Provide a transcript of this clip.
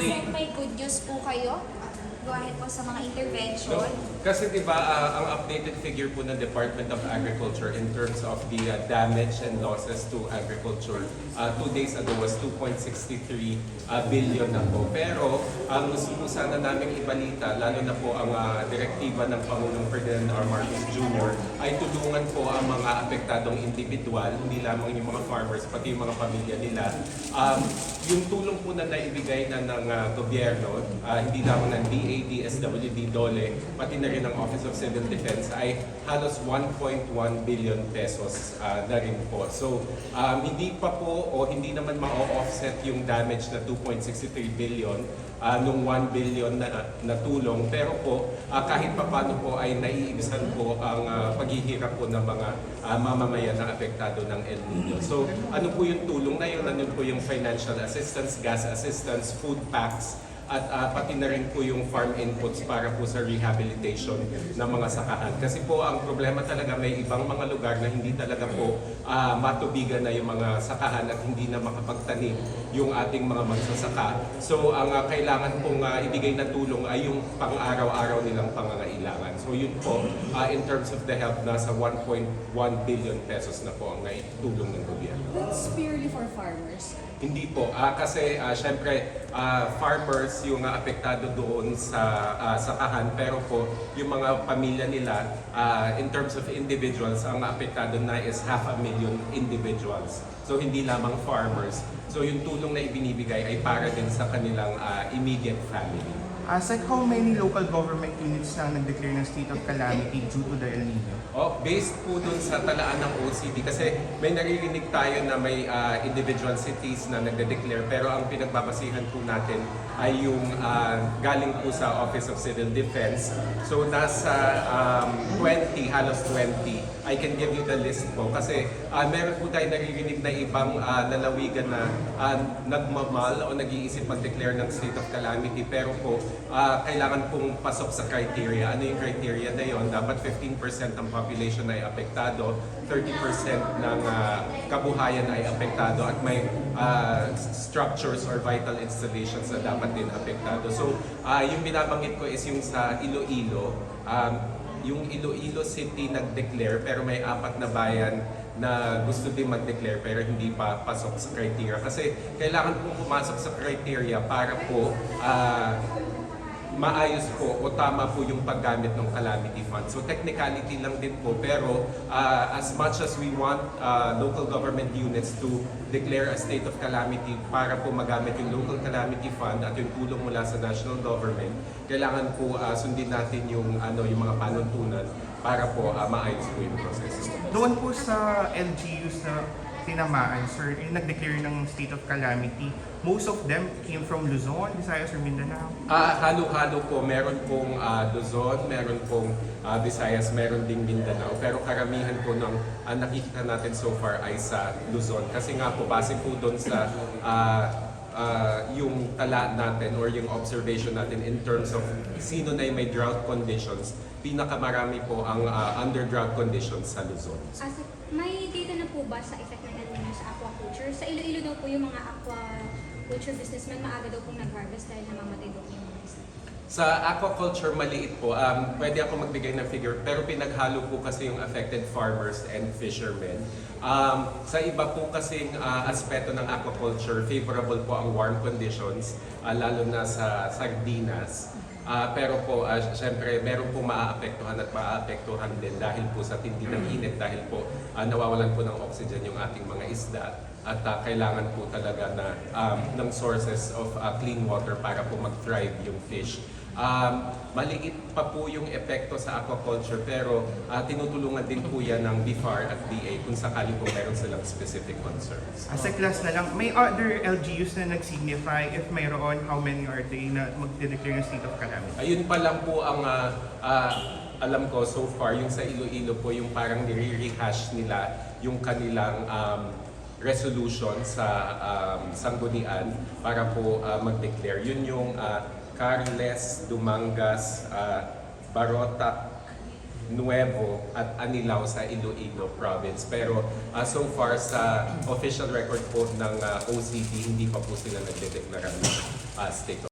Asek, may good news po kayo? Go ahead po sa mga intervention. Kasi diba, ang updated figure po ng Department of Agriculture in terms of the damage and losses to agriculture 2 days ago was 2.63 billion na po. Pero ang gusto po sana namin ibalita, lalo na po ang direktiba ng Pangulong Ferdinand R. Marcos Jr. ay tulungan po ang mga apektadong individual, hindi lamang yung mga farmers, pati yung mga pamilya nila. Yung tulong po na naibigay na ng gobyerno, hindi lamang ng DA, DSWD, DOLE, pati na rin ang Office of Civil Defense ay halos 1.1 billion pesos na rin po. So, hindi pa po o hindi naman ma-offset yung damage na 2.63 billion nung 1 billion na tulong. Pero po, kahit pa paano po ay naiibisan po ang paghihirap po ng mga mamamayan na apektado ng El Nino. So, ano po yung tulong na yun? Ano po yung financial assistance, gas assistance, food packs, at pati na rin po yung farm inputs para po sa rehabilitation ng mga sakahan. Kasi po ang problema talaga may ibang mga lugar na hindi talaga po matubigan na yung mga sakahan at hindi na makapagtanim yung ating mga magsasaka. So ang kailangan pong ibigay na tulong ay yung pang-araw-araw nilang pangangailangan. So yun po, in terms of the help, nasa 1.1 billion pesos na po ang naitulong ng gobyerno. That's purely for farmers? Hindi po, kasi syempre farmers yung apektado doon sa sakahan, pero po yung mga pamilya nila in terms of individuals, ang apektado na is 500,000 individuals. So hindi lamang farmers. So yung tulong na ibinibigay ay para din sa kanilang immediate family. Like how many local government units na nag-declare ng state of calamity due to the El Nino? Based po dun sa talaan ng OCD, kasi may naririnig tayo na may individual cities na nagde-declare, pero ang pinagbabasihan po natin ay yung galing po sa Office of Civil Defense. So nasa 20, halos 20. I can give you the list po kasi meron po tayo naririnig na ibang lalawigan na nagmamal o nag-iisip mag-declare ng state of calamity, pero po kailangan pong pasok sa criteria. Ano yung criteria na yun? Dapat 15% ng population ay apektado, 30% ng kabuhayan ay apektado, at may structures or vital installations na dapat din apektado. So, yung binabanggit ko is yung sa Iloilo. Yung Iloilo City nag-declare pero may 4 na bayan na gusto din mag-declare pero hindi pa pasok sa criteria. Kasi kailangan po pumasok sa criteria para po maayos po o tama po yung paggamit ng calamity fund. So technicality lang din po, pero as much as we want local government units to declare a state of calamity para po magamit yung local calamity fund at yung tulong mula sa national government, kailangan po sundin natin yung mga panuntunan para po maayos po yung proseso. Doon po sa LGUs na tinamaan, sir, yung nag-declare ng state of calamity, most of them came from Luzon, Visayas, or Mindanao? Halo-halo po. Meron pong Luzon, meron pong Visayas, meron ding Mindanao. Pero karamihan po ng nakikita natin so far ay sa Luzon. Kasi nga po, base po doon sa yung tala natin or yung observation natin in terms of sino na yung may drought conditions, pinakamarami po ang under drought conditions sa Luzon. May data na po ba sa effect ng El Nino sa aquaculture? Sa Iloilo daw po yung mga aquaculture businessmen maaga daw pong nag-harvest dahil namamatay daw yung mga isda. Sa aquaculture, maliit po. Pwede ako magbigay ng figure, pero pinaghalo po kasi yung affected farmers and fishermen. Sa iba po kasing aspeto ng aquaculture, favorable po ang warm conditions, lalo na sa sardinas. Pero po, syempre, meron po maaapektuhan at maaapektuhan din dahil po sa tindi ng init, dahil po nawawalan po ng oxygen yung ating mga isda, at kailangan po talaga na ng sources of clean water para po mag-thrive yung fish. Maliit pa po yung epekto sa aquaculture, pero tinutulungan din po yan ng BIFAR at DA kung sakali po meron silang specific concerns. As a class na lang, may other LGUs na nag-signify? If mayroon, how many are they na mag-declare ng state of calamity? Ayun pa lang po ang alam ko so far. Yung sa Iloilo po, yung parang nire-rehash nila yung kanilang resolution sa sanggunian para po mag-declare. Yun yung Carles, Dumangas, Barotac, Nuevo at Anilao sa Iloilo province. Pero so far sa official record po ng OCD, hindi pa po sila nagdedeklara ng state of